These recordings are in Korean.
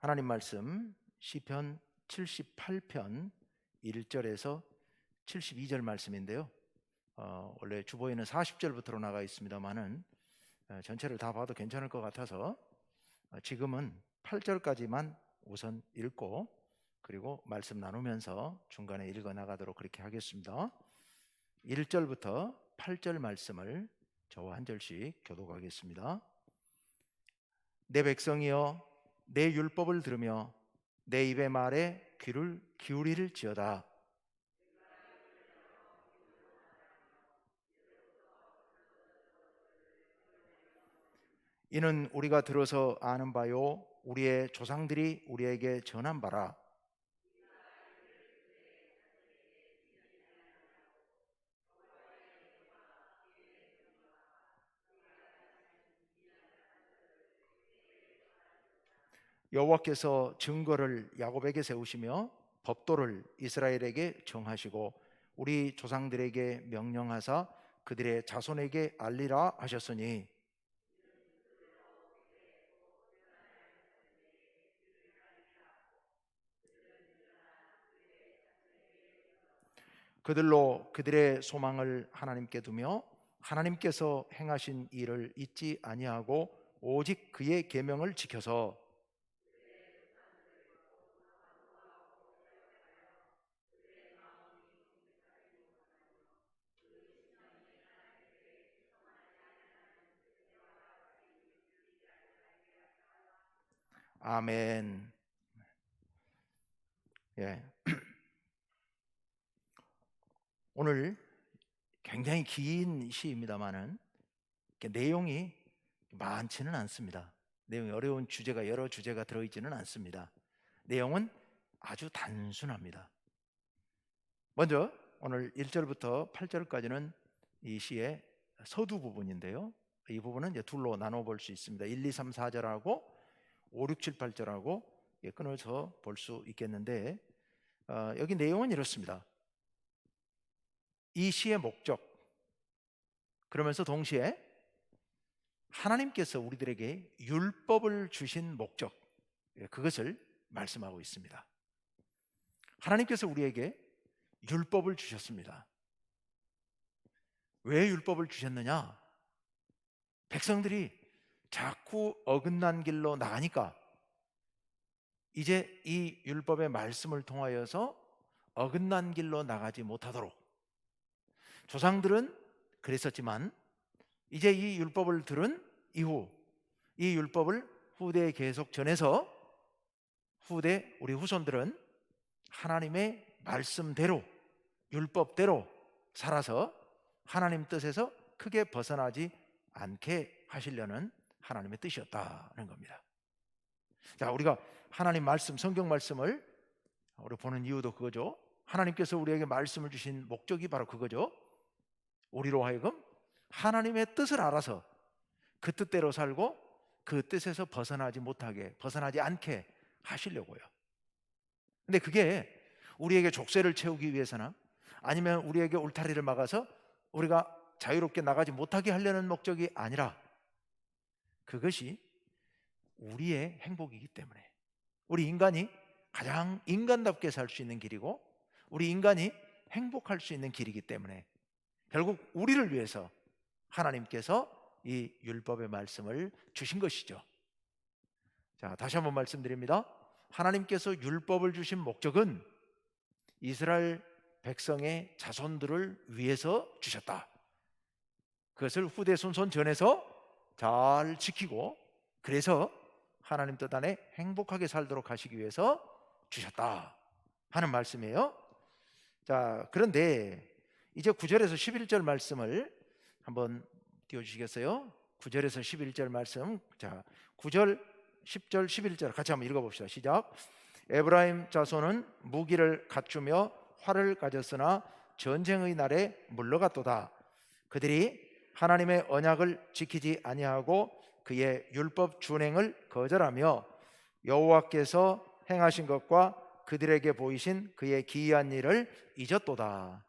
하나님 말씀 시편 78편 1절에서 72절 말씀인데요. 원래 주보에는 40절부터로 나가 있습니다만은 전체를 다 봐도 괜찮을 것 같아서 지금은 8절까지만 우선 읽고 그리고 말씀 나누면서 중간에 읽어 나가도록 그렇게 하겠습니다. 1절부터 8절 말씀을 저와 한 절씩 교독하겠습니다. 내 백성이여, 내 율법을 들으며 내 입의 말에 귀를 기울이릴지어다. 이는 우리가 들어서 아는 바요, 우리의 조상들이 우리에게 전한 바라. 여호와께서 증거를 야곱에게 세우시며 법도를 이스라엘에게 정하시고 우리 조상들에게 명령하사 그들의 자손에게 알리라 하셨으니, 그들로 그들의 소망을 하나님께 두며 하나님께서 행하신 일을 잊지 아니하고 오직 그의 계명을 지켜서 아멘. 예. 오늘 굉장히 긴 시입니다만은 내용이 많지는 않습니다. 내용이 어려운 주제가 여러 주제가 들어있지는 않습니다. 내용은 아주 단순합니다. 먼저 오늘 1절부터 8절까지는 이 시의 서두 부분인데요. 이 부분은 이제 둘로 나눠 볼 수 있습니다. 1, 2, 3, 4절하고 5, 6, 7, 8절하고 끊어서 볼 수 있겠는데 여기 내용은 이렇습니다. 이 시의 목적, 그러면서 동시에 하나님께서 우리들에게 율법을 주신 목적, 그것을 말씀하고 있습니다. 하나님께서 우리에게 율법을 주셨습니다. 왜 율법을 주셨느냐? 백성들이 자꾸 어긋난 길로 나가니까 이제 이 율법의 말씀을 통하여서 어긋난 길로 나가지 못하도록, 조상들은 그랬었지만 이제 이 율법을 들은 이후 이 율법을 후대에 계속 전해서 후대 우리 후손들은 하나님의 말씀대로 율법대로 살아서 하나님 뜻에서 크게 벗어나지 않게 하시려는 하나님의 뜻이었다는 겁니다. 자, 우리가 하나님 말씀, 성경 말씀을 우리 보는 이유도 그거죠. 하나님께서 우리에게 말씀을 주신 목적이 바로 그거죠. 우리로 하여금 하나님의 뜻을 알아서 그 뜻대로 살고 그 뜻에서 벗어나지 못하게, 벗어나지 않게 하시려고요. 근데 그게 우리에게 족쇄를 채우기 위해서나 아니면 우리에게 울타리를 막아서 우리가 자유롭게 나가지 못하게 하려는 목적이 아니라 그것이 우리의 행복이기 때문에, 우리 인간이 가장 인간답게 살 수 있는 길이고 우리 인간이 행복할 수 있는 길이기 때문에 결국 우리를 위해서 하나님께서 이 율법의 말씀을 주신 것이죠. 자, 다시 한번 말씀드립니다. 하나님께서 율법을 주신 목적은 이스라엘 백성의 자손들을 위해서 주셨다. 그것을 후대 손손 전해서 잘 지키고 그래서 하나님 뜻 안에 행복하게 살도록 하시기 위해서 주셨다 하는 말씀이에요. 자, 그런데 이제 9절에서 11절 말씀을 한번 띄워주시겠어요? 9절에서 11절 말씀. 자, 9절, 10절, 11절 같이 한번 읽어봅시다. 시작. 에브라임 자손은 무기를 갖추며 활을 가졌으나 전쟁의 날에 물러갔도다. 그들이 하나님의 언약을 지키지 아니하고 그의 율법 준행을 거절하며 여호와께서 행하신 것과 그들에게 보이신 그의 기이한 일을 잊었도다.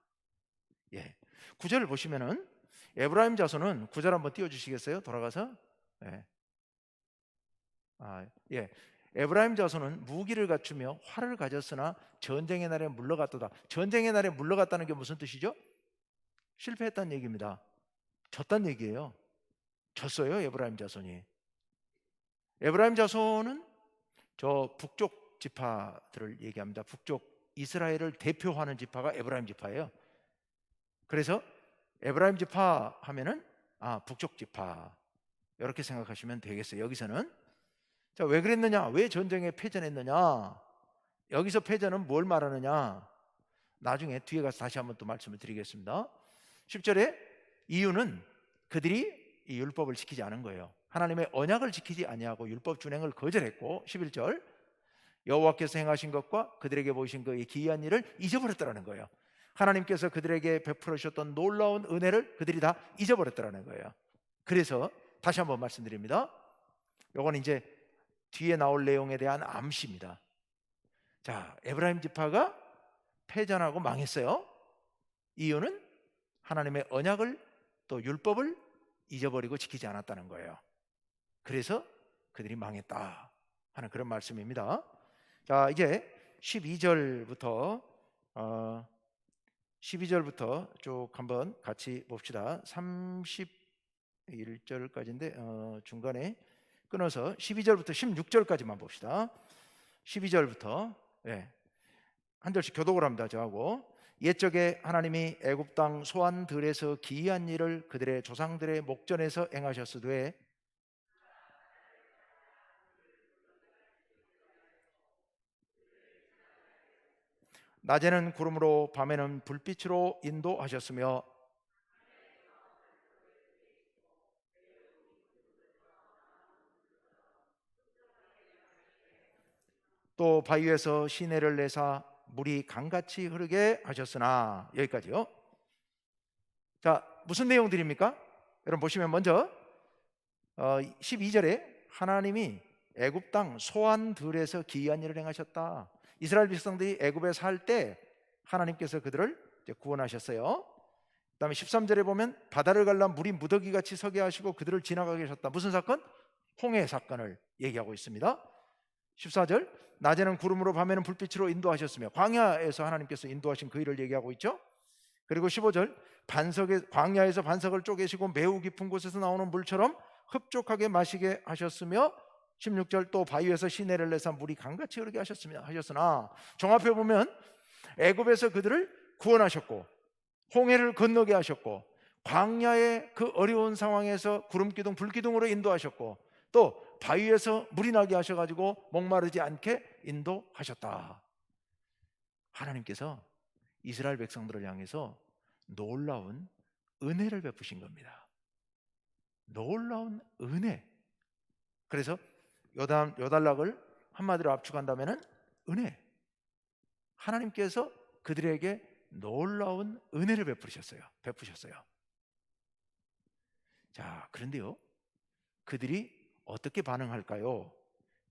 9절을 보시면은 에브라임 자손은 9절 한번 띄워주시겠어요? 돌아가서. 에브라임 자손은 무기를 갖추며 활을 가졌으나 전쟁의 날에 물러갔도다. 전쟁의 날에 물러갔다는 게 무슨 뜻이죠? 실패했다는 얘기입니다. 졌다는 얘기예요. 졌어요, 에브라임 자손이. 에브라임 자손은 저 북쪽 지파들을 얘기합니다. 북쪽 이스라엘을 대표하는 지파가 에브라임 지파예요. 그래서 에브라임 지파 하면은 북쪽 지파, 이렇게 생각하시면 되겠어요. 여기서는 자, 왜 그랬느냐? 왜 전쟁에 패전했느냐? 여기서 패전은 뭘 말하느냐? 나중에 뒤에 가서 다시 한번 또 말씀을 드리겠습니다. 10절에 이유는 그들이 이 율법을 지키지 않은 거예요. 하나님의 언약을 지키지 아니하고 율법 준행을 거절했고, 11절 여호와께서 행하신 것과 그들에게 보이신 그의 기이한 일을 잊어버렸다라는 거예요. 하나님께서 그들에게 베풀어 주셨던 놀라운 은혜를 그들이 다 잊어버렸다라는 거예요. 그래서 다시 한번 말씀드립니다. 이건 이제 뒤에 나올 내용에 대한 암시입니다. 자, 에브라임 지파가 패전하고 망했어요. 이유는 하나님의 언약을 또 율법을 잊어버리고 지키지 않았다는 거예요. 그래서 그들이 망했다 하는 그런 말씀입니다. 자, 이제 12절부터 쭉 한번 같이 봅시다. 31절까지인데 중간에 끊어서 12절부터 16절까지만 봅시다. 12절부터 한 절씩 교독을 합니다. 저하고. 옛적에 하나님이 애굽 땅 소안들에서 기이한 일을 그들의 조상들의 목전에서 행하셨으되 낮에는 구름으로 밤에는 불빛으로 인도하셨으며 또 바위에서 시내를 내사 물이 강같이 흐르게 하셨으나. 여기까지요. 자, 무슨 내용들입니까? 여러분 보시면 먼저 12절에 하나님이 애굽 땅 소안들에서 기이한 일을 행하셨다. 이스라엘 백성들이 애굽에 살 때 하나님께서 그들을 구원하셨어요. 그 다음에 13절에 보면 바다를 갈라 물이 무더기같이 서게 하시고 그들을 지나가게 하셨다. 무슨 사건? 홍해 사건을 얘기하고 있습니다. 14절 낮에는 구름으로 밤에는 불빛으로 인도하셨으며, 광야에서 하나님께서 인도하신 그 일을 얘기하고 있죠. 그리고 15절 광야에서 반석을 쪼개시고 매우 깊은 곳에서 나오는 물처럼 흡족하게 마시게 하셨으며, 16절 또 바위에서 시내를 내사 물이 강같이 흐르게 하셨으나. 종합해 보면 애굽에서 그들을 구원하셨고 홍해를 건너게 하셨고 광야의 그 어려운 상황에서 구름기둥 불기둥으로 인도하셨고 또 바위에서 물이 나게 하셔가지고 목마르지 않게 인도하셨다. 하나님께서 이스라엘 백성들을 향해서 놀라운 은혜를 베푸신 겁니다. 놀라운 은혜. 그래서 요달락을 한마디로 압축한다면 은혜. 하나님께서 그들에게 놀라운 은혜를 베푸셨어요. 자, 그런데요, 그들이 어떻게 반응할까요?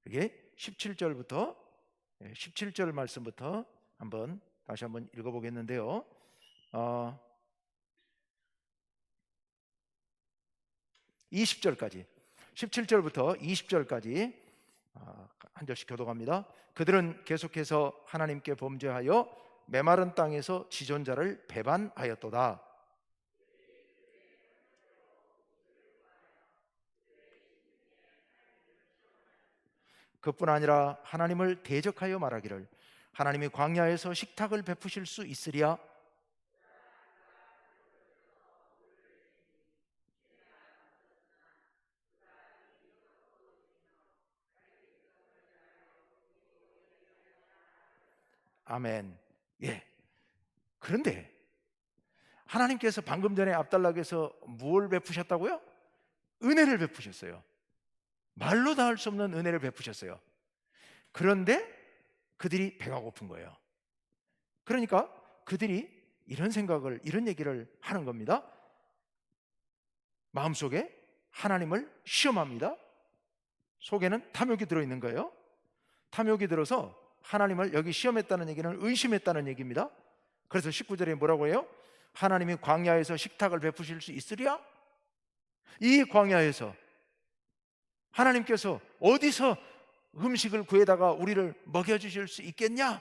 그게 17절 말씀부터 다시 한번 읽어보겠는데요. 20절까지, 17절부터 20절까지 한 절씩 교독합니다. 그들은 계속해서 하나님께 범죄하여 메마른 땅에서 지존자를 배반하였도다. 그뿐 아니라 하나님을 대적하여 말하기를 하나님이 광야에서 식탁을 베푸실 수 있으랴. 아멘. 예. 그런데 하나님께서 방금 전에 압달락에서 무엇을 베푸셨다고요? 은혜를 베푸셨어요. 말로 다 할 수 없는 은혜를 베푸셨어요. 그런데 그들이 배가 고픈 거예요. 그러니까 그들이 이런 얘기를 하는 겁니다. 마음속에 하나님을 시험합니다. 속에는 탐욕이 들어있는 거예요. 탐욕이 들어서 하나님을 여기 시험했다는 얘기는 의심했다는 얘기입니다. 그래서 19절에 뭐라고 해요? 하나님이 광야에서 식탁을 베푸실 수 있으랴? 이 광야에서 하나님께서 어디서 음식을 구해다가 우리를 먹여주실 수 있겠냐?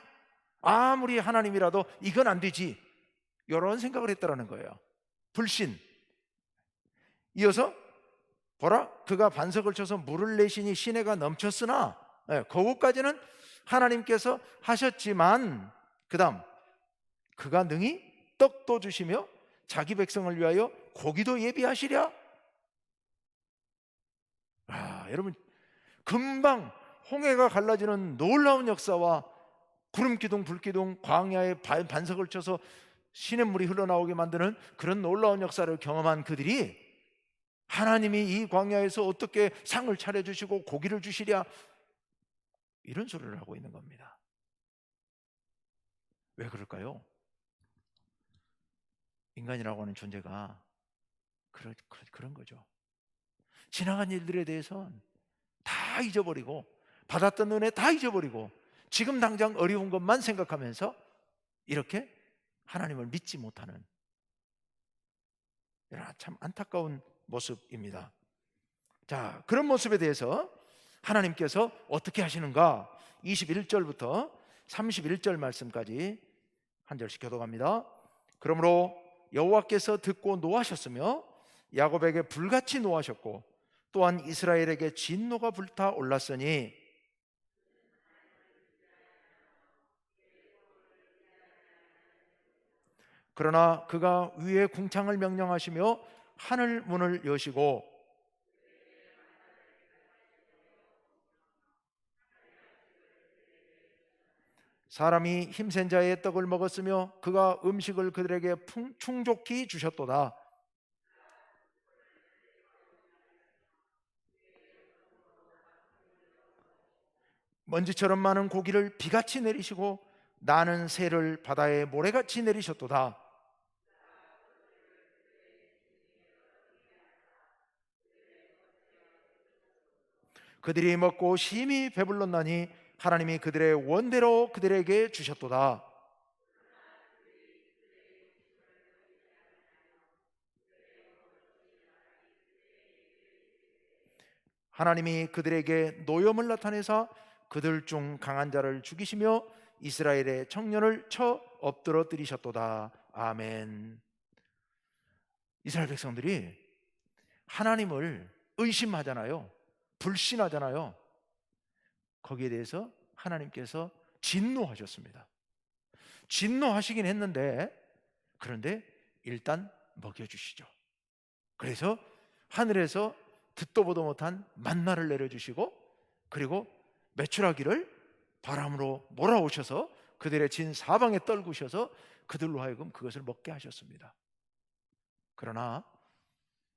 아무리 하나님이라도 이건 안 되지, 이런 생각을 했다라는 거예요. 불신. 이어서 보라, 그가 반석을 쳐서 물을 내시니 시내가 넘쳤으나, 그것까지는 하나님께서 하셨지만, 그 다음 그가 능히 떡도 주시며 자기 백성을 위하여 고기도 예비하시랴. 여러분, 금방 홍해가 갈라지는 놀라운 역사와 구름기둥 불기둥 광야에 반석을 쳐서 시냇물이 흘러나오게 만드는 그런 놀라운 역사를 경험한 그들이 하나님이 이 광야에서 어떻게 상을 차려주시고 고기를 주시랴, 이런 소리를 하고 있는 겁니다. 왜 그럴까요? 인간이라고 하는 존재가 그런 거죠. 지나간 일들에 대해서는 다 잊어버리고, 받았던 은혜 다 잊어버리고, 지금 당장 어려운 것만 생각하면서 이렇게 하나님을 믿지 못하는, 참 안타까운 모습입니다. 자, 그런 모습에 대해서 하나님께서 어떻게 하시는가? 21절부터 31절 말씀까지 한 절씩 교독합니다. 그러므로 여호와께서 듣고 노하셨으며 야곱에게 불같이 노하셨고 또한 이스라엘에게 진노가 불타 올랐으니, 그러나 그가 위에 궁창을 명령하시며 하늘 문을 여시고 사람이 힘센 자의 떡을 먹었으며 그가 음식을 그들에게 충족히 주셨도다. 먼지처럼 많은 고기를 비같이 내리시고 나는 새를 바다에 모래같이 내리셨도다. 그들이 먹고 심히 배불렀나니 하나님이 그들의 원대로 그들에게 주셨도다. 하나님이 그들에게 노염을 나타내사 그들 중 강한 자를 죽이시며 이스라엘의 청년을 쳐 엎드러뜨리셨도다. 아멘. 이스라엘 백성들이 하나님을 의심하잖아요. 불신하잖아요. 거기에 대해서 하나님께서 진노하셨습니다. 진노하시긴 했는데, 그런데 일단 먹여주시죠. 그래서 하늘에서 듣도 보도 못한 만나를 내려주시고, 그리고 메추라기를 바람으로 몰아오셔서 그들의 진 사방에 떨구셔서 그들로 하여금 그것을 먹게 하셨습니다. 그러나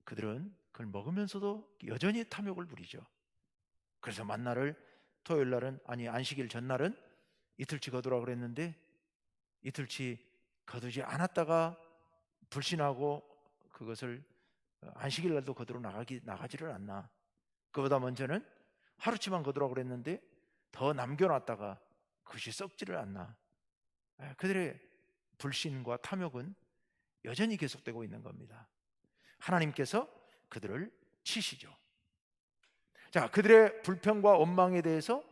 그들은 그걸 먹으면서도 여전히 탐욕을 부리죠. 그래서 만나를 토요일 날은, 아니 안식일 전날은 이틀치 거두라 그랬는데 이틀치 거두지 않았다가 불신하고 그것을 안식일 날도 거두러 나가지를 않나. 그보다 먼저는 하루치만 거두라 그랬는데 더 남겨놨다가 그것이 썩지를 않나. 그들의 불신과 탐욕은 여전히 계속되고 있는 겁니다. 하나님께서 그들을 치시죠. 자, 그들의 불평과 원망에 대해서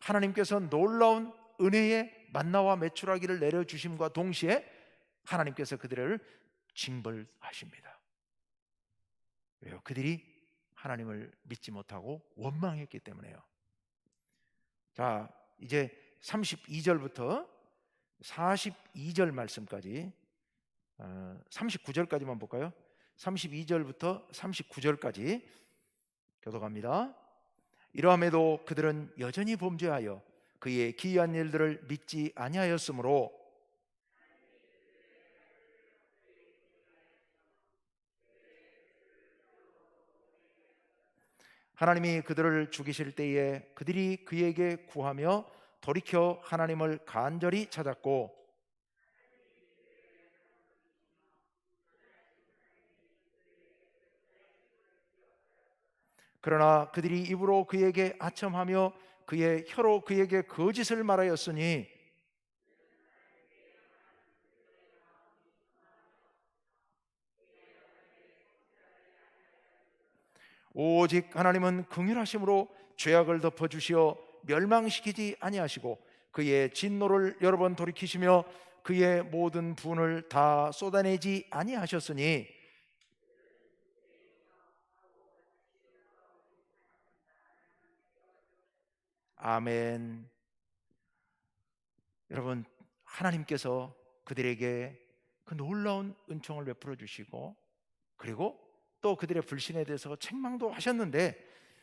하나님께서 놀라운 은혜의 만나와 메추라기를 내려주심과 동시에 하나님께서 그들을 징벌하십니다. 왜요? 그들이 하나님을 믿지 못하고 원망했기 때문에요. 자, 이제 32절부터 42절 말씀까지, 39절까지만 볼까요? 32절부터 39절까지 교독합니다. 이러함에도 그들은 여전히 범죄하여 그의 기이한 일들을 믿지 아니하였으므로 하나님이 그들을 죽이실 때에 그들이 그에게 구하며 돌이켜 하나님을 간절히 찾았고, 그러나 그들이 입으로 그에게 아첨하며 그의 혀로 그에게 거짓을 말하였으니 오직 하나님은 긍휼하심으로 죄악을 덮어주시어 멸망시키지 아니하시고 그의 진노를 여러 번 돌이키시며 그의 모든 분을 다 쏟아내지 아니하셨으니 아멘. 여러분, 하나님께서 그들에게 그 놀라운 은총을 베풀어 주시고 그리고 또 그들의 불신에 대해서 책망도 하셨는데,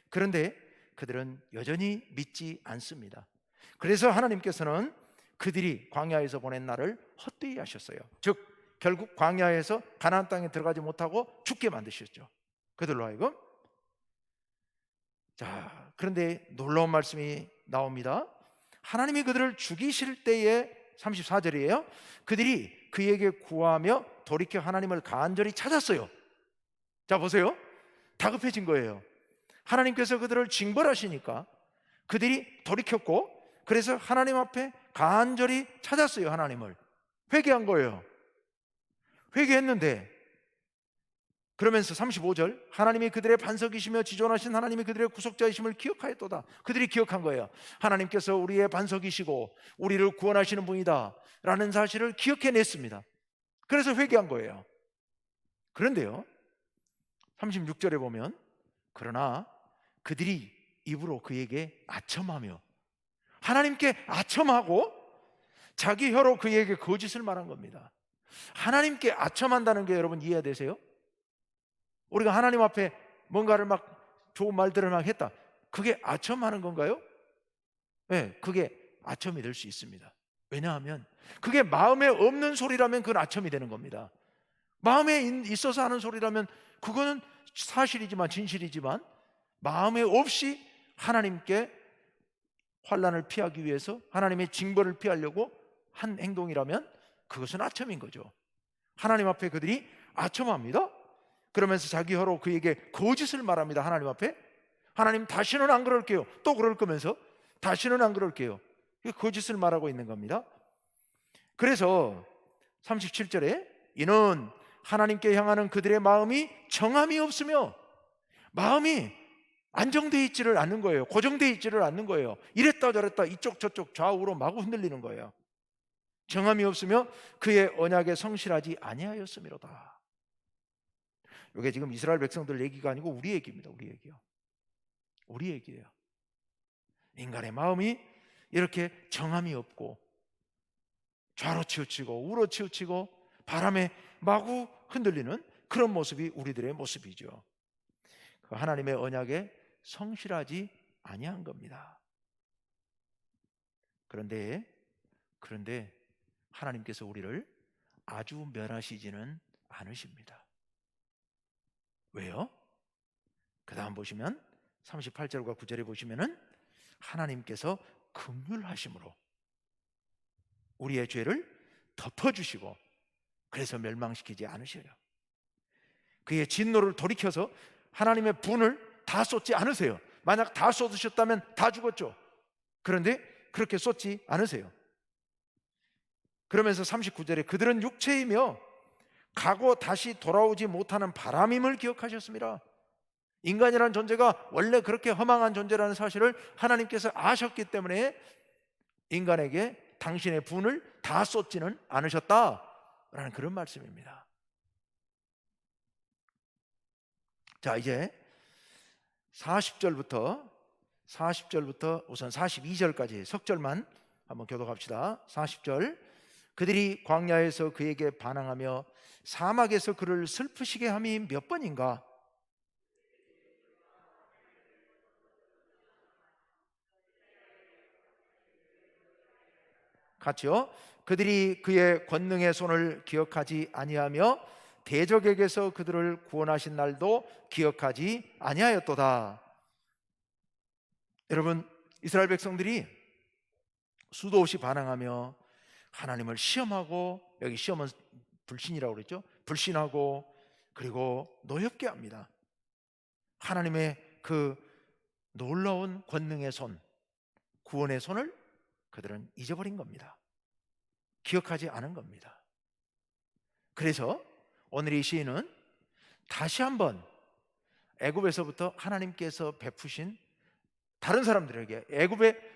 그런데 그들은 여전히 믿지 않습니다. 그래서 하나님께서는 그들이 광야에서 보낸 날을 헛되이 하셨어요. 즉 결국 광야에서 가나안 땅에 들어가지 못하고 죽게 만드셨죠, 그들로 하여금. 자, 그런데 놀라운 말씀이 나옵니다. 하나님이 그들을 죽이실 때에 34절이에요. 그들이 그에게 구하며 돌이켜 하나님을 간절히 찾았어요. 자, 보세요. 다급해진 거예요. 하나님께서 그들을 징벌하시니까 그들이 돌이켰고, 그래서 하나님 앞에 간절히 찾았어요. 하나님을 회개한 거예요. 회개했는데, 그러면서 35절, 하나님이 그들의 반석이시며 지존하신 하나님이 그들의 구속자이심을 기억하였도다. 그들이 기억한 거예요. 하나님께서 우리의 반석이시고 우리를 구원하시는 분이다 라는 사실을 기억해냈습니다. 그래서 회개한 거예요. 그런데요, 36절에 보면 그러나 그들이 입으로 그에게 아첨하며, 하나님께 아첨하고 자기 혀로 그에게 거짓을 말한 겁니다. 하나님께 아첨한다는 게 여러분 이해가 되세요? 우리가 하나님 앞에 뭔가를 막 좋은 말들을 막 했다, 그게 아첨하는 건가요? 네, 그게 아첨이 될 수 있습니다. 왜냐하면 그게 마음에 없는 소리라면 그건 아첨이 되는 겁니다. 마음에 있어서 하는 소리라면 그거는 사실이지만, 진실이지만, 마음에 없이 하나님께 환난을 피하기 위해서, 하나님의 징벌을 피하려고 한 행동이라면 그것은 아첨인 거죠. 하나님 앞에 그들이 아첨합니다. 그러면서 자기 혀로 그에게 거짓을 말합니다. 하나님 앞에 하나님 다시는 안 그럴게요, 또 그럴 거면서 다시는 안 그럴게요, 거짓을 말하고 있는 겁니다. 그래서 37절에 이는 하나님께 향하는 그들의 마음이 정함이 없으며, 마음이 안정되어 있지를 않는 거예요. 고정되어 있지를 않는 거예요. 이랬다 저랬다 이쪽 저쪽 좌우로 마구 흔들리는 거예요. 정함이 없으며 그의 언약에 성실하지 아니하였음이로다. 이게 지금 이스라엘 백성들 얘기가 아니고 우리 얘기입니다. 우리 얘기요. 우리 얘기예요. 인간의 마음이 이렇게 정함이 없고 좌로 치우치고 우로 치우치고 바람에 마구 흔들리는 그런 모습이 우리들의 모습이죠. 그 하나님의 언약에 성실하지 아니한 겁니다. 그런데 하나님께서 우리를 아주 멸하시지는 않으십니다. 왜요? 그 다음 보시면 38절과 9절에 보시면은 하나님께서 긍휼하심으로 우리의 죄를 덮어주시고 그래서 멸망시키지 않으셔요. 그의 진노를 돌이켜서 하나님의 분을 다 쏟지 않으세요. 만약 다 쏟으셨다면 다 죽었죠. 그런데 그렇게 쏟지 않으세요. 그러면서 39절에 그들은 육체이며 가고 다시 돌아오지 못하는 바람임을 기억하셨습니다. 인간이라는 존재가 원래 그렇게 허망한 존재라는 사실을 하나님께서 아셨기 때문에 인간에게 당신의 분을 다 쏟지는 않으셨다라는 그런 말씀입니다. 자, 이제 40절부터 우선 42절까지 석절만 한번 교독합시다. 40절, 그들이 광야에서 그에게 반항하며 사막에서 그를 슬프시게 함이 몇 번인가? 같이요. 그들이 그의 권능의 손을 기억하지 아니하며 대적에게서 그들을 구원하신 날도 기억하지 아니하였도다. 여러분, 이스라엘 백성들이 수도 없이 반항하며 하나님을 시험하고, 여기 시험은 불신이라고 그랬죠. 불신하고 그리고 노엽게 합니다. 하나님의 그 놀라운 권능의 손, 구원의 손을 그들은 잊어버린 겁니다. 기억하지 않은 겁니다. 그래서 오늘 이 시인은 다시 한번 애굽에서부터 하나님께서 베푸신 다른 사람들에게,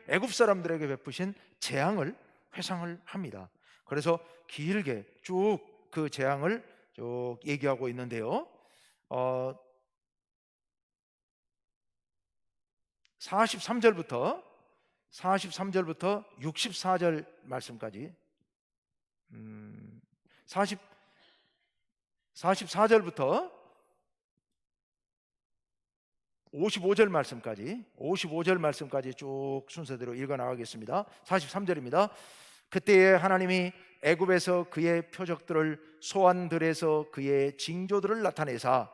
애굽 사람들에게 베푸신 재앙을 회상을 합니다. 그래서 길게 쭉 그 재앙을 쭉 얘기하고 있는데요. 43절부터 64절 말씀까지, 44절부터 55절 말씀까지 쭉 순서대로 읽어 나가겠습니다. 43절입니다. 그때에 하나님이 애굽에서 그의 표적들을, 소환들에서 그의 징조들을 나타내사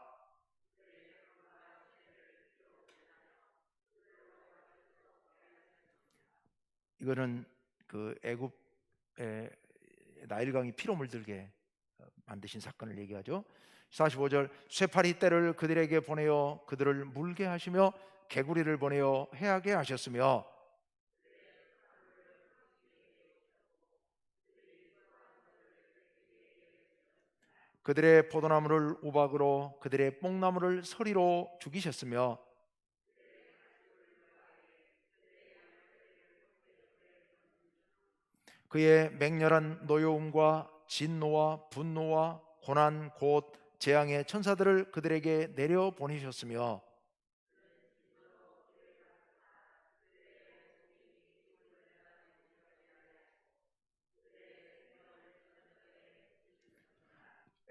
이거는 그 애굽의 나일강이 피로 물들게 만드신 사건을 얘기하죠. 45절, 쇠파리 떼를 그들에게 보내어 그들을 물게 하시며 개구리를 보내어 해하게 하셨으며, 그들의 포도나무를 우박으로 그들의 뽕나무를 서리로 죽이셨으며, 그의 맹렬한 노여움과 진노와 분노와 고난 곧 재앙의 천사들을 그들에게 내려 보내셨으며,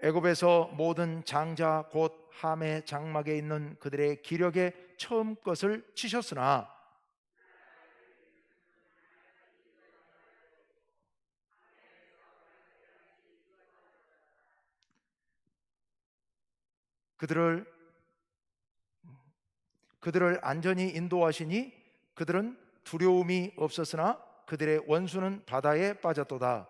애굽에서 모든 장자 곧 함의 장막에 있는 그들의 기력의 처음 것을 치셨으나, 그들을 안전히 인도하시니 그들은 두려움이 없었으나 그들의 원수는 바다에 빠졌도다.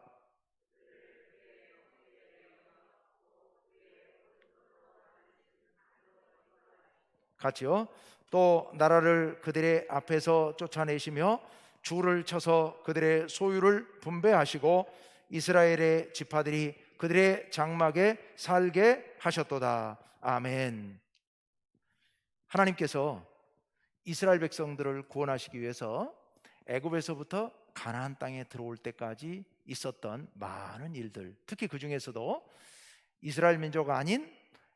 같이요. 또 나라를 그들의 앞에서 쫓아내시며 줄을 쳐서 그들의 소유를 분배하시고 이스라엘의 지파들이 그들의 장막에 살게 하셨도다. 아멘. 하나님께서 이스라엘 백성들을 구원하시기 위해서 애굽에서부터 가나안 땅에 들어올 때까지 있었던 많은 일들, 특히 그 중에서도 이스라엘 민족 아닌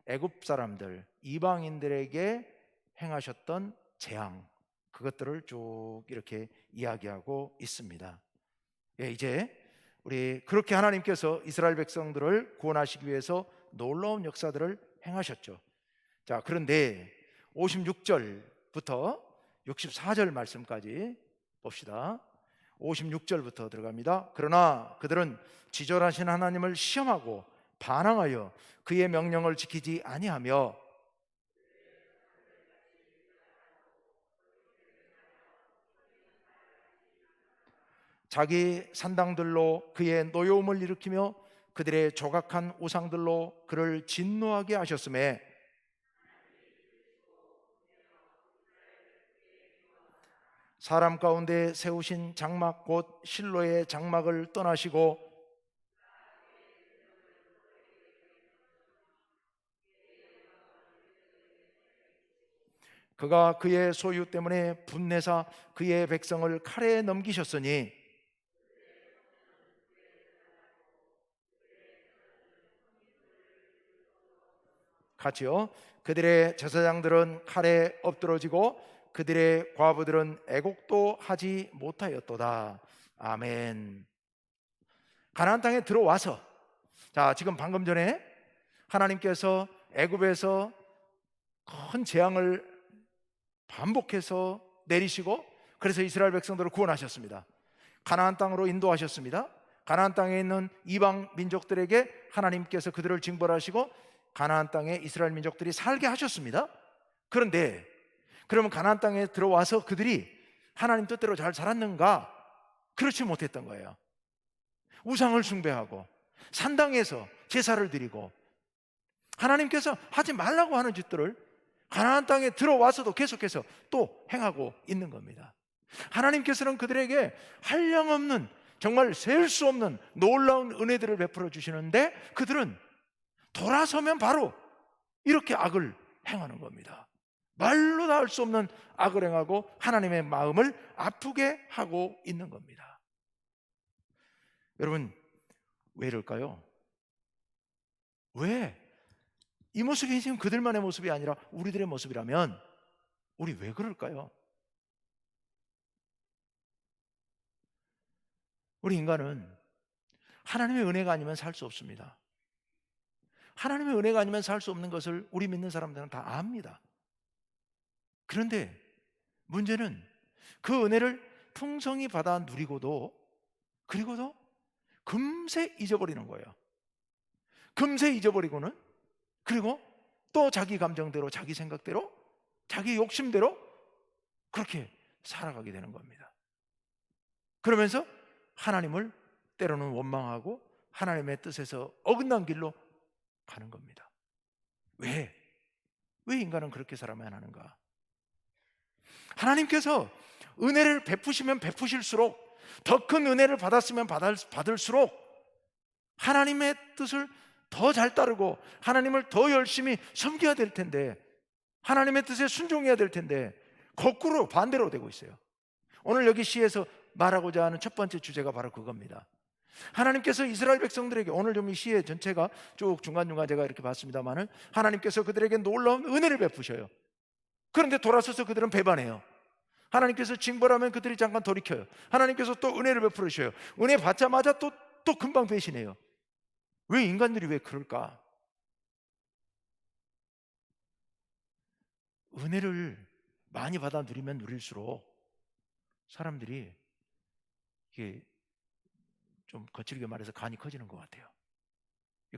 애굽 사람들, 이방인들에게 행하셨던 재앙, 그것들을 쭉 이렇게 이야기하고 있습니다. 이제 우리 그렇게 하나님께서 이스라엘 백성들을 구원하시기 위해서 놀라운 역사들을 행하셨죠. 자, 그런데 56절부터 64절 말씀까지 봅시다. 56절부터 들어갑니다. 그러나 그들은 지존하신 하나님을 시험하고 반항하여 그의 명령을 지키지 아니하며 자기 산당들로 그의 노여움을 일으키며 그들의 조각한 우상들로 그를 진노하게 하셨음에 사람 가운데 세우신 장막 곧 실로의 장막을 떠나시고 그가 그의 소유 때문에 분내사 그의 백성을 칼에 넘기셨으니 같이요. 그들의 제사장들은 칼에 엎드러지고 그들의 과부들은 애곡도 하지 못하였도다. 아멘. 가나안 땅에 들어와서, 자, 지금 방금 전에 하나님께서 애굽에서 큰 재앙을 반복해서 내리시고 그래서 이스라엘 백성들을 구원하셨습니다. 가나안 땅으로 인도하셨습니다. 가나안 땅에 있는 이방 민족들에게 하나님께서 그들을 징벌하시고 가나안 땅에 이스라엘 민족들이 살게 하셨습니다. 그런데 그러면 가나안 땅에 들어와서 그들이 하나님 뜻대로 잘 살았는가? 그렇지 못했던 거예요. 우상을 숭배하고 산당에서 제사를 드리고 하나님께서 하지 말라고 하는 짓들을 가나안 땅에 들어와서도 계속해서 또 행하고 있는 겁니다. 하나님께서는 그들에게 한량없는, 정말 셀 수 없는 놀라운 은혜들을 베풀어 주시는데 그들은 돌아서면 바로 이렇게 악을 행하는 겁니다. 말로 다 할 수 없는 악을 행하고 하나님의 마음을 아프게 하고 있는 겁니다. 여러분, 왜 이럴까요? 왜? 이 모습이 지금 그들만의 모습이 아니라 우리들의 모습이라면 우리 왜 그럴까요? 우리 인간은 하나님의 은혜가 아니면 살 수 없습니다. 하나님의 은혜가 아니면 살 수 없는 것을 우리 믿는 사람들은 다 압니다. 그런데 문제는 그 은혜를 풍성히 받아 누리고도 그리고도 금세 잊어버리는 거예요. 금세 잊어버리고는 그리고 또 자기 감정대로 자기 생각대로 자기 욕심대로 그렇게 살아가게 되는 겁니다. 그러면서 하나님을 때로는 원망하고 하나님의 뜻에서 어긋난 길로 가는 겁니다. 왜? 왜 인간은 그렇게 살아야만 하는가? 하나님께서 은혜를 베푸시면 베푸실수록 더 큰 은혜를 받았으면 받을수록 하나님의 뜻을 더 잘 따르고 하나님을 더 열심히 섬겨야 될 텐데 하나님의 뜻에 순종해야 될 텐데 거꾸로 반대로 되고 있어요. 오늘 여기 시에서 말하고자 하는 첫 번째 주제가 바로 그겁니다. 하나님께서 이스라엘 백성들에게 오늘 좀 이 시의 전체가 쭉 중간중간 제가 이렇게 봤습니다만은 하나님께서 그들에게 놀라운 은혜를 베푸셔요. 그런데 돌아서서 그들은 배반해요. 하나님께서 징벌하면 그들이 잠깐 돌이켜요. 하나님께서 또 은혜를 베풀으셔요. 은혜 받자마자 또 금방 배신해요. 왜 인간들이 왜 그럴까? 은혜를 많이 받아 누리면 누릴수록 사람들이 이게 좀 거칠게 말해서 간이 커지는 것 같아요.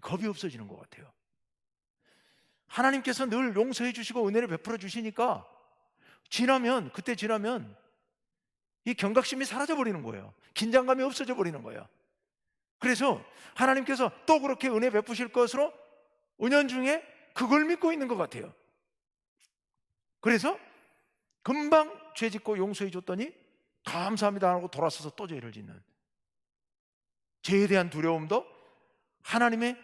겁이 없어지는 것 같아요. 하나님께서 늘 용서해 주시고 은혜를 베풀어 주시니까 그때 지나면 이 경각심이 사라져 버리는 거예요. 긴장감이 없어져 버리는 거예요. 그래서 하나님께서 또 그렇게 은혜 베푸실 것으로 은연중에 그걸 믿고 있는 것 같아요. 그래서 금방 죄 짓고 용서해 줬더니 감사합니다 하고 돌아서서 또 죄를 짓는, 죄에 대한 두려움도 하나님의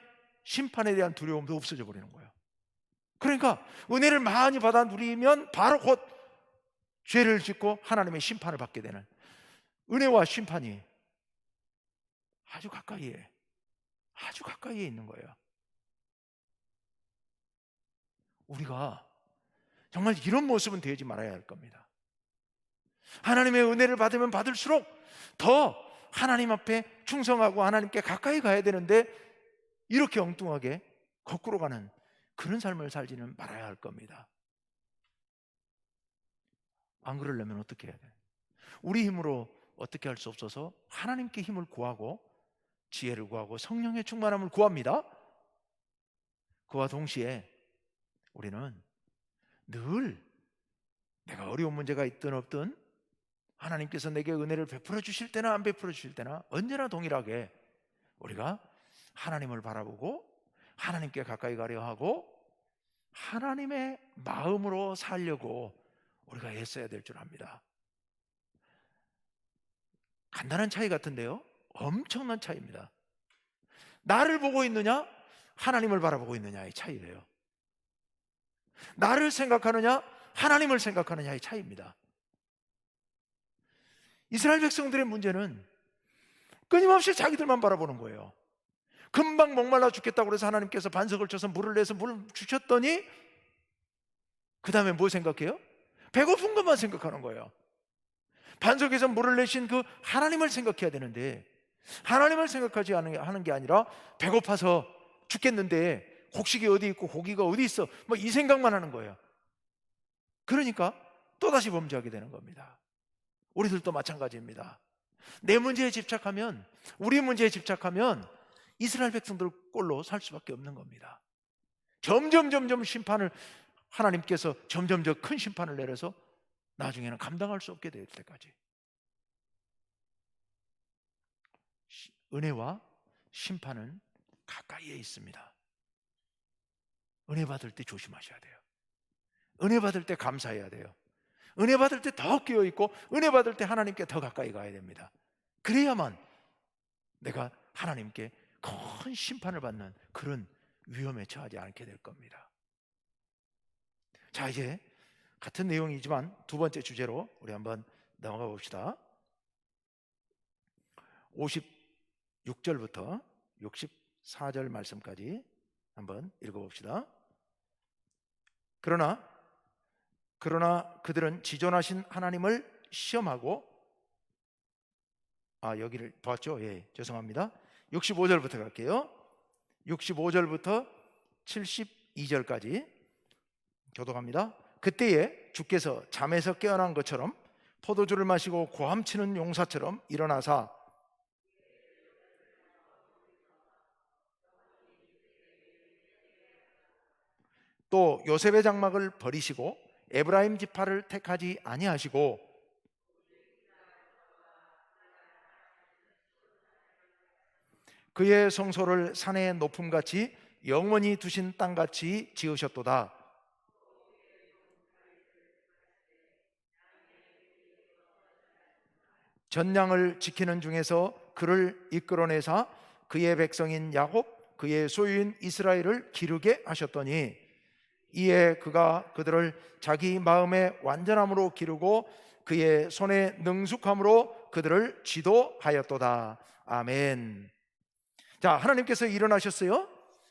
심판에 대한 두려움도 없어져 버리는 거예요. 그러니까 은혜를 많이 받아 누리면 바로 곧 죄를 짓고 하나님의 심판을 받게 되는, 은혜와 심판이 아주 가까이에 있는 거예요. 우리가 정말 이런 모습은 되지 말아야 할 겁니다. 하나님의 은혜를 받으면 받을수록 더 하나님 앞에 충성하고 하나님께 가까이 가야 되는데 이렇게 엉뚱하게 거꾸로 가는 그런 삶을 살지는 말아야 할 겁니다. 안 그러려면 어떻게 해야 돼요? 우리 힘으로 어떻게 할 수 없어서 하나님께 힘을 구하고 지혜를 구하고 성령의 충만함을 구합니다. 그와 동시에 우리는 늘 내가 어려운 문제가 있든 없든 하나님께서 내게 은혜를 베풀어 주실 때나 안 베풀어 주실 때나 언제나 동일하게 우리가 하나님을 바라보고 하나님께 가까이 가려 하고 하나님의 마음으로 살려고 우리가 애써야 될 줄 압니다. 간단한 차이 같은데요, 엄청난 차이입니다. 나를 보고 있느냐 하나님을 바라보고 있느냐의 차이래요. 나를 생각하느냐 하나님을 생각하느냐의 차이입니다. 이스라엘 백성들의 문제는 끊임없이 자기들만 바라보는 거예요. 금방 목말라 죽겠다고 해서 하나님께서 반석을 쳐서 물을 내서 물을 주셨더니 그 다음에 뭐 생각해요? 배고픈 것만 생각하는 거예요. 반석에서 물을 내신 그 하나님을 생각해야 되는데 하나님을 생각하지 하는 게 아니라 배고파서 죽겠는데 곡식이 어디 있고 고기가 어디 있어 뭐 이 생각만 하는 거예요. 그러니까 또다시 범죄하게 되는 겁니다. 우리들도 마찬가지입니다. 내 문제에 집착하면, 우리 문제에 집착하면 이스라엘 백성들 꼴로 살 수밖에 없는 겁니다. 점점 심판을 하나님께서 점점 더 큰 심판을 내려서 나중에는 감당할 수 없게 될 때까지. 은혜와 심판은 가까이에 있습니다. 은혜 받을 때 조심하셔야 돼요. 은혜 받을 때 감사해야 돼요. 은혜 받을 때 더 깨어있고 은혜 받을 때 하나님께 더 가까이 가야 됩니다. 그래야만 내가 하나님께 큰 심판을 받는 그런 위험에 처하지 않게 될 겁니다. 자, 이제 같은 내용이지만 두 번째 주제로 우리 한번 넘어가 봅시다. 56절부터 64절 말씀까지 한번 읽어봅시다. 그러나 그들은 지존하신 하나님을 시험하고, 여기를 봤죠? 예, 죄송합니다. 65절부터 갈게요. 65절부터 72절까지 교독합니다. 그때에 주께서 잠에서 깨어난 것처럼 포도주를 마시고 고함치는 용사처럼 일어나사 또 요셉의 장막을 버리시고 에브라임 지파를 택하지 아니하시고 그의 성소를 산의 높음같이 영원히 두신 땅같이 지으셨도다. 전량을 지키는 중에서 그를 이끌어내사 그의 백성인 야곱 그의 소유인 이스라엘을 기르게 하셨더니 이에 그가 그들을 자기 마음의 완전함으로 기르고 그의 손의 능숙함으로 그들을 지도하였도다. 아멘. 자, 하나님께서 일어나셨어요.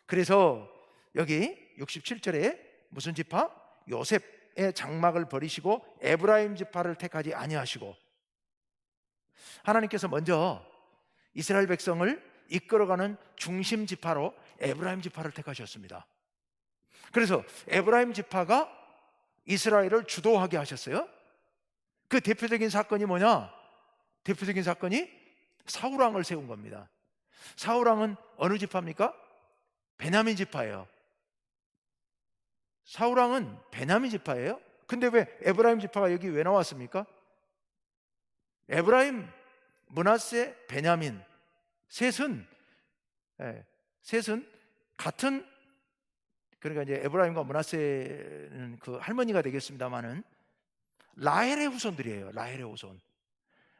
그래서 여기 67절에 무슨 지파? 요셉의 장막을 버리시고 에브라임 지파를 택하지 아니하시고, 하나님께서 먼저 이스라엘 백성을 이끌어가는 중심 지파로 에브라임 지파를 택하셨습니다. 그래서 에브라임 지파가 이스라엘을 주도하게 하셨어요. 그 대표적인 사건이 뭐냐? 대표적인 사건이 사울왕을 세운 겁니다. 사울왕은 어느 지파입니까? 베냐민 지파예요. 사울왕은 베냐민 지파예요. 근데 왜 에브라임 지파가 여기 왜 나왔습니까? 에브라임, 므낫세, 베냐민 셋은 같은, 그러니까 이제 에브라임과 므낫세는 그 할머니가 되겠습니다만은 라헬의 후손들이에요. 라헬의 후손.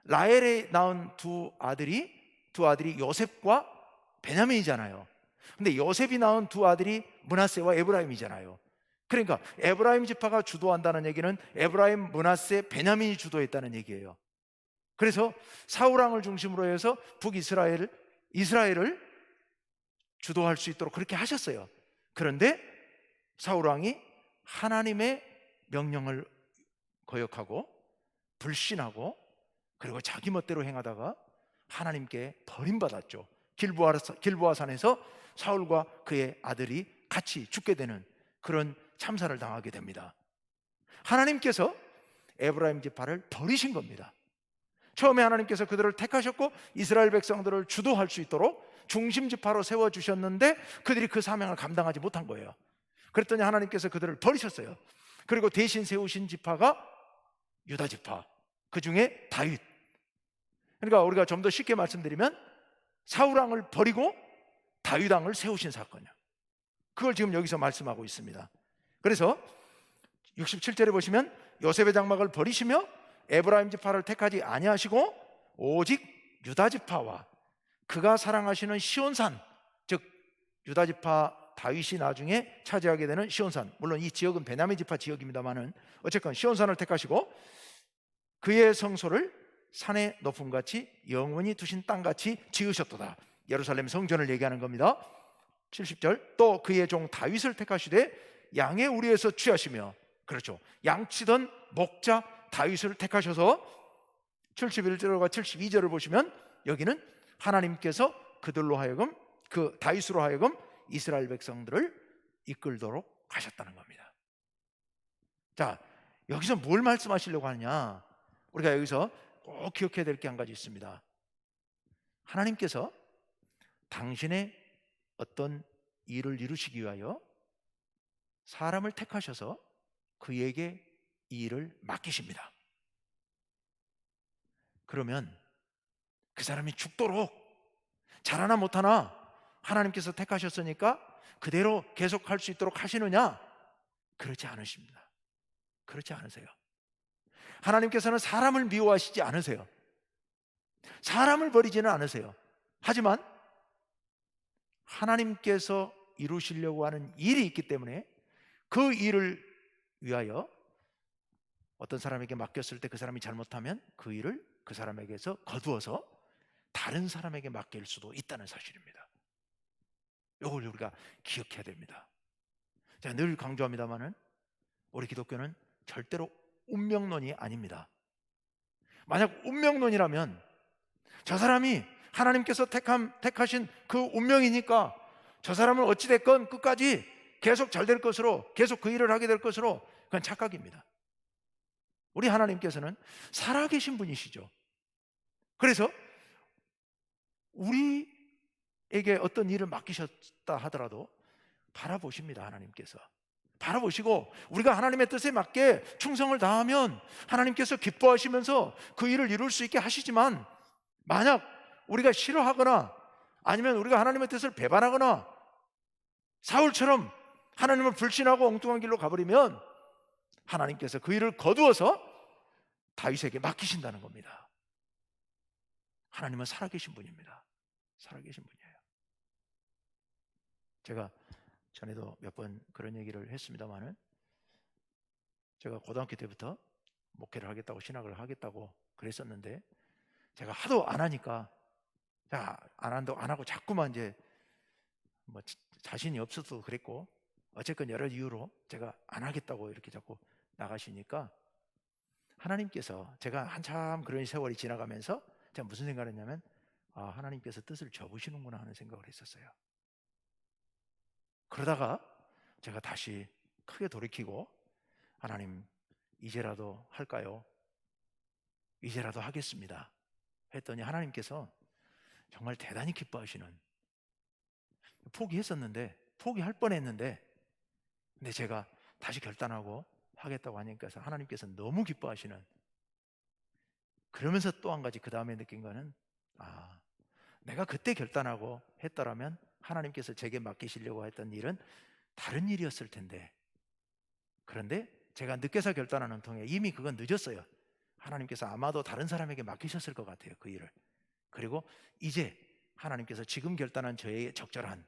라헬에 낳은 두 아들이 요셉과 베냐민이잖아요. 근데 요셉이 낳은 두 아들이 므낫세와 에브라임이잖아요. 그러니까 에브라임 지파가 주도한다는 얘기는 에브라임, 므낫세, 베냐민이 주도했다는 얘기예요. 그래서 사울왕을 중심으로 해서 이스라엘을 주도할 수 있도록 그렇게 하셨어요. 그런데 사울왕이 하나님의 명령을 거역하고 불신하고 그리고 자기 멋대로 행하다가 하나님께 버림받았죠. 길보아산에서 사울과 그의 아들이 같이 죽게 되는 그런 참사를 당하게 됩니다. 하나님께서 에브라임 지파를 버리신 겁니다. 처음에 하나님께서 그들을 택하셨고 이스라엘 백성들을 주도할 수 있도록 중심 지파로 세워주셨는데 그들이 그 사명을 감당하지 못한 거예요. 그랬더니 하나님께서 그들을 버리셨어요. 그리고 대신 세우신 지파가 유다 지파, 그 중에 다윗. 그러니까 우리가 좀 더 쉽게 말씀드리면 사울왕을 버리고 다윗왕을 세우신 사건이에요. 그걸 지금 여기서 말씀하고 있습니다. 그래서 67절에 보시면 요셉의 장막을 버리시며 에브라임 지파를 택하지 아니하시고 오직 유다 지파와 그가 사랑하시는 시온산, 즉 유다 지파 다윗이 나중에 차지하게 되는 시온산, 물론 이 지역은 베냐민 지파 지역입니다만은 어쨌건 시온산을 택하시고 그의 성소를 산의 높음같이 영원히 두신 땅같이 지으셨도다. 예루살렘 성전을 얘기하는 겁니다. 70절 또 그의 종 다윗을 택하시되 양의 우리에서 취하시며, 그렇죠, 양치던 목자 다윗을 택하셔서 71절과 72절을 보시면 여기는 하나님께서 그들로 하여금, 그 다윗으로 하여금 이스라엘 백성들을 이끌도록 하셨다는 겁니다. 자, 여기서 뭘 말씀하시려고 하느냐? 우리가 여기서 꼭 기억해야 될 게 한 가지 있습니다. 하나님께서 당신의 어떤 일을 이루시기 위하여 사람을 택하셔서 그에게 이 일을 맡기십니다. 그러면 그 사람이 죽도록 잘하나 못하나 하나님께서 택하셨으니까 그대로 계속할 수 있도록 하시느냐? 그렇지 않으십니다. 그렇지 않으세요. 하나님께서는 사람을 미워하시지 않으세요. 사람을 버리지는 않으세요. 하지만 하나님께서 이루시려고 하는 일이 있기 때문에 그 일을 위하여 어떤 사람에게 맡겼을 때 그 사람이 잘못하면 그 일을 그 사람에게서 거두어서 다른 사람에게 맡길 수도 있다는 사실입니다. 이걸 우리가 기억해야 됩니다. 제가 늘 강조합니다마는 우리 기독교는 절대로 운명론이 아닙니다. 만약 운명론이라면 저 사람이 하나님께서 택하신 그 운명이니까 저 사람은 어찌됐건 끝까지 계속 잘 될 것으로, 계속 그 일을 하게 될 것으로, 그건 착각입니다. 우리 하나님께서는 살아계신 분이시죠. 그래서 우리에게 어떤 일을 맡기셨다 하더라도 바라보십니다. 하나님께서 바라보시고 우리가 하나님의 뜻에 맞게 충성을 다하면 하나님께서 기뻐하시면서 그 일을 이룰 수 있게 하시지만, 만약 우리가 싫어하거나 아니면 우리가 하나님의 뜻을 배반하거나 사울처럼 하나님을 불신하고 엉뚱한 길로 가버리면 하나님께서 그 일을 거두어서 다윗에게 맡기신다는 겁니다. 하나님은 살아계신 분입니다. 살아계신 분이에요. 제가 전에도 몇 번 그런 얘기를 했습니다마는, 제가 고등학교 때부터 목회를 하겠다고, 신학을 하겠다고 그랬었는데, 제가 하도 안 하니까, 안 하고 자꾸만 이제 뭐 자신이 없어서 그랬고, 어쨌건 여러 이유로 제가 안 하겠다고 이렇게 자꾸 나가시니까, 하나님께서, 제가 한참 그런 세월이 지나가면서 제가 무슨 생각을 했냐면, 하나님께서 뜻을 접으시는구나 하는 생각을 했었어요. 그러다가 제가 다시 크게 돌이키고, 하나님, 이제라도 할까요? 이제라도 하겠습니다 했더니 하나님께서 정말 대단히 기뻐하시는, 포기할 뻔했는데, 근데 제가 다시 결단하고 하겠다고 하니까 하나님께서 너무 기뻐하시는, 그러면서 또 한 가지 그 다음에 느낀 거는, 내가 그때 결단하고 했더라면 하나님께서 제게 맡기시려고 했던 일은 다른 일이었을 텐데, 그런데 제가 늦게서 결단하는 통에 이미 그건 늦었어요. 하나님께서 아마도 다른 사람에게 맡기셨을 것 같아요, 그 일을. 그리고 이제 하나님께서 지금 결단한 저에게 적절한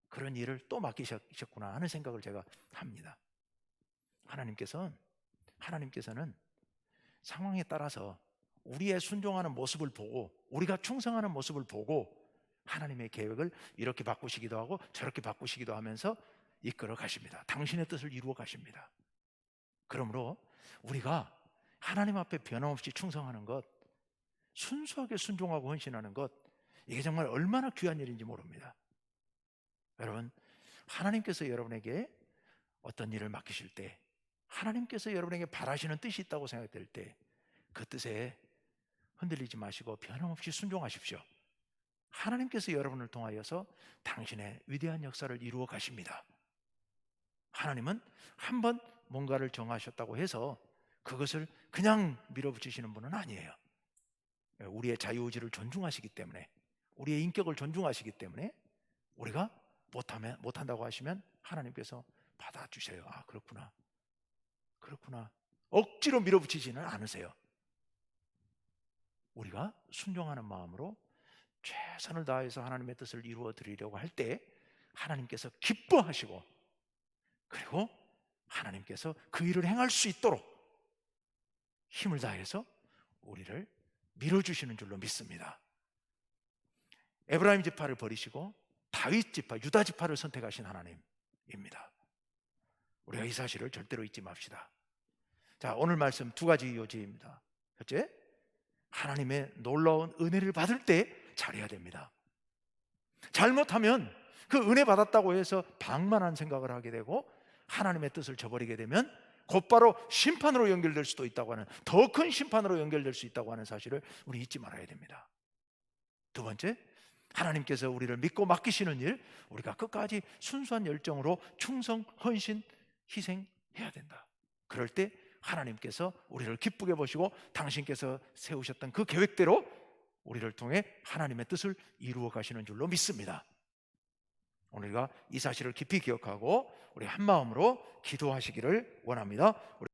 그런 일을 또 맡기셨구나 하는 생각을 제가 합니다. 하나님께서는 상황에 따라서 우리의 순종하는 모습을 보고, 우리가 충성하는 모습을 보고 하나님의 계획을 이렇게 바꾸시기도 하고 저렇게 바꾸시기도 하면서 이끌어 가십니다. 당신의 뜻을 이루어 가십니다. 그러므로 우리가 하나님 앞에 변함없이 충성하는 것, 순수하게 순종하고 헌신하는 것, 이게 정말 얼마나 귀한 일인지 모릅니다. 여러분, 하나님께서 여러분에게 어떤 일을 맡기실 때, 하나님께서 여러분에게 바라시는 뜻이 있다고 생각될 때, 그 뜻에 흔들리지 마시고 변함없이 순종하십시오. 하나님께서 여러분을 통하여서 당신의 위대한 역사를 이루어 가십니다. 하나님은 한번 뭔가를 정하셨다고 해서 그것을 그냥 밀어붙이시는 분은 아니에요. 우리의 자유의지를 존중하시기 때문에, 우리의 인격을 존중하시기 때문에, 우리가 못한다고 하시면 하나님께서 받아주셔요. 그렇구나. 억지로 밀어붙이지는 않으세요. 우리가 순종하는 마음으로 최선을 다해서 하나님의 뜻을 이루어 드리려고 할 때 하나님께서 기뻐하시고, 그리고 하나님께서 그 일을 행할 수 있도록 힘을 다해서 우리를 밀어주시는 줄로 믿습니다. 에브라임 지파를 버리시고 다윗 지파, 유다 지파를 선택하신 하나님입니다. 우리가 이 사실을 절대로 잊지 맙시다. 자, 오늘 말씀 두 가지 요지입니다. 첫째, 하나님의 놀라운 은혜를 받을 때 잘해야 됩니다. 잘못하면 그 은혜 받았다고 해서 방만한 생각을 하게 되고 하나님의 뜻을 저버리게 되면 곧바로 심판으로 연결될 수도 있다고 하는, 더 큰 심판으로 연결될 수 있다고 하는 사실을 우리 잊지 말아야 됩니다. 두 번째, 하나님께서 우리를 믿고 맡기시는 일, 우리가 끝까지 순수한 열정으로 충성, 헌신, 희생해야 된다. 그럴 때 하나님께서 우리를 기쁘게 보시고 당신께서 세우셨던 그 계획대로 우리를 통해 하나님의 뜻을 이루어 가시는 줄로 믿습니다. 우리가 이 사실을 깊이 기억하고 우리 한 마음으로 기도하시기를 원합니다.